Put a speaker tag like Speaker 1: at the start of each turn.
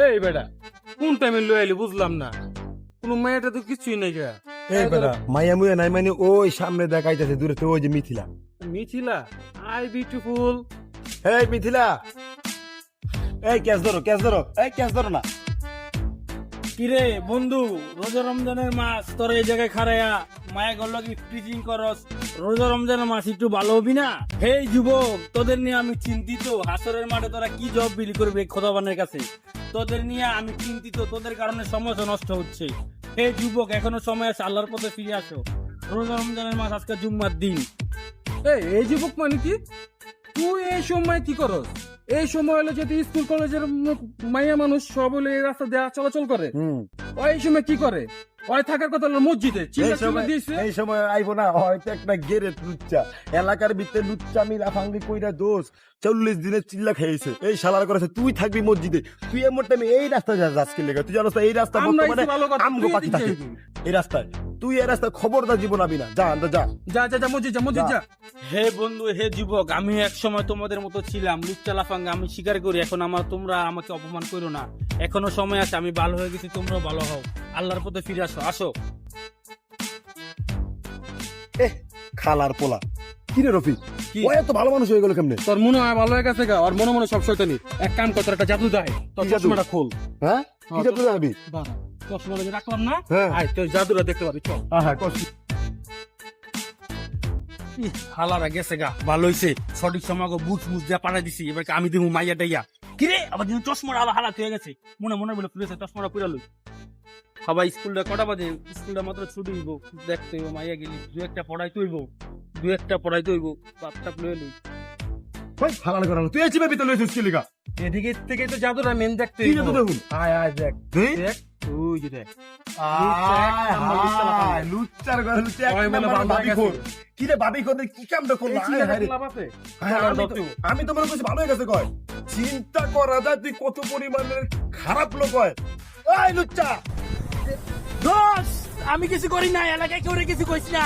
Speaker 1: এই বেটা কোন টাইমে লই আইলি বুঝলাম না, কোন মেয়েটা তো কিছুই নাই গা।
Speaker 2: এই বেটা মাইয়া মুয়া নাই মানে ওই সামনে দেখাইতেছে দূরে তো ওই যে মিথিলা।
Speaker 1: Mithila I beautiful.
Speaker 2: এই মিথিলা, এই ক্যাচ ধরো এই ক্যাচ ধরো না।
Speaker 3: কিরে বন্ধু, রোজা রমজানের মাস তোর এই জায়গায় খারাইয়া মায়া গল্ল কি প্রিচিং করস? রোজা রমজানের মাস একটু ভালো হবি না? হে যুবক, তোদের নিয়ে আমি চিন্তিত। হাসরের মাঠে তোরা কি জব বিলি করবে খোদাবানের কাছে? তোদের নিয়ে আমি চিন্তিত, তোদের কারণে সময় নষ্ট হচ্ছে। হে যুবক, এখনো সময় আছে, আল্লাহর পথে ফিরে আসো। রোজা রমজানের মাস, আজকে জুম্মার দিন।
Speaker 1: এই যুবক মানে কি? তুই এই সময় কি করস? এই সময় হলো যদি স্কুল কলেজের মাইয়া মানুষ সব হলে এই রাস্তা দেয়া চলাচল করে, ওই সময় কি করে? ওই থাকার কথা হলো মসজিদে।
Speaker 2: এই সময় আইবো না, হয়তো একটা গেরেট লুচ্চা এলাকার ভিতরে লুচ্চা মিলা ফাঙ্গি কইরা দোষ 40 দিনের চিল্লা খেয়েছে। এই শালার করেছে তুই থাকবি মসজিদে, তুই এমন টাইমে এই রাস্তা যাস কি লেগে? তুই জানো তো এই রাস্তা বর্তমানে আমগো পাখি থাকে এই রাস্তায়। তুই এই রাস্তায় খবরদার জীবন আবি না। যা
Speaker 1: যা মসজিদ যা।
Speaker 3: হে বন্ধু, হে যুবক, আমি এক সময় তোমাদের মতো ছিলাম, লুচ্চা লাফাঙ্গা, আমি স্বীকার করি। এখন তোমরা আমাকে অপমান করো না, এখনো সময় আছে, আমি ভালো হয়ে গেছি, তোমরাও ভালো হও। আল্লাহর পথে ফিরে আসো।
Speaker 2: খালার পোলা কিরে রফিক, ও এত ভালো মানুষ হয়ে গেল কেমনে?
Speaker 1: তোর মনে হয় ভালো হয়ে গেছে গা, আর মনে মনে সব শয়তানি। এক কাম কর, তোর একটা জাদু দেয়, তোর
Speaker 2: কি জাদু?
Speaker 1: চশমাটা খোল।
Speaker 2: হ্যাঁ কি জাদু যাবি?
Speaker 1: চশমাটা যে রাখলাম না,
Speaker 2: হ্যাঁ।
Speaker 1: আয় তোর জাদুটা দেখতে পাবি, চল।
Speaker 2: হ্যাঁ
Speaker 3: হালারা গেছে গা, ভালো হইছে। সঠিক সময় বুঝ দিয়া পাঠাই দিছি। এবার আমি দিব মাইয়া ডাইয়া। কিরে আবার কিন্তু চশমাটা আবার হালাত হয়ে গেছে। মনে বলে পুলিশে চশমাটা পুরা লই। সবাই স্কুলটা কটা বাজে? স্কুলটা মাত্র ছুটি হইব, দেখতে হইব মাইয়া গেলি। দু একটা পড়াইতে হইব, বাপটাপ লয়ে লই।
Speaker 2: ভাই ফালাল করালো, তুই এসে ভাবি তো লইছিস কি লিগা?
Speaker 1: এদিকে থেকে তো জাদুটা মেন দেখতে
Speaker 2: কি
Speaker 1: হইবো।
Speaker 2: জাদু দেখুন?
Speaker 1: আয় দেখ
Speaker 2: দেখ।
Speaker 1: দেখ, ওই যে দেখ।
Speaker 2: লুচ্চার ঘরে লুচ্চা এক
Speaker 1: ওই মনে
Speaker 2: নাম্বার
Speaker 1: বান্দা
Speaker 2: বাবি
Speaker 1: গেছে।
Speaker 2: খোর। কি রে বাবি খোর কি কামটা করলা? আমি তো মনে করছি ভালো হয়ে গেছে কয়। চিন্তা করা যায় তুই কত পরিমাণের খারাপ লোক হয়। এই লুচ্চা
Speaker 3: দোষ, আমি কিছু করি না, এলাকায় কেউ কিছু কইস না।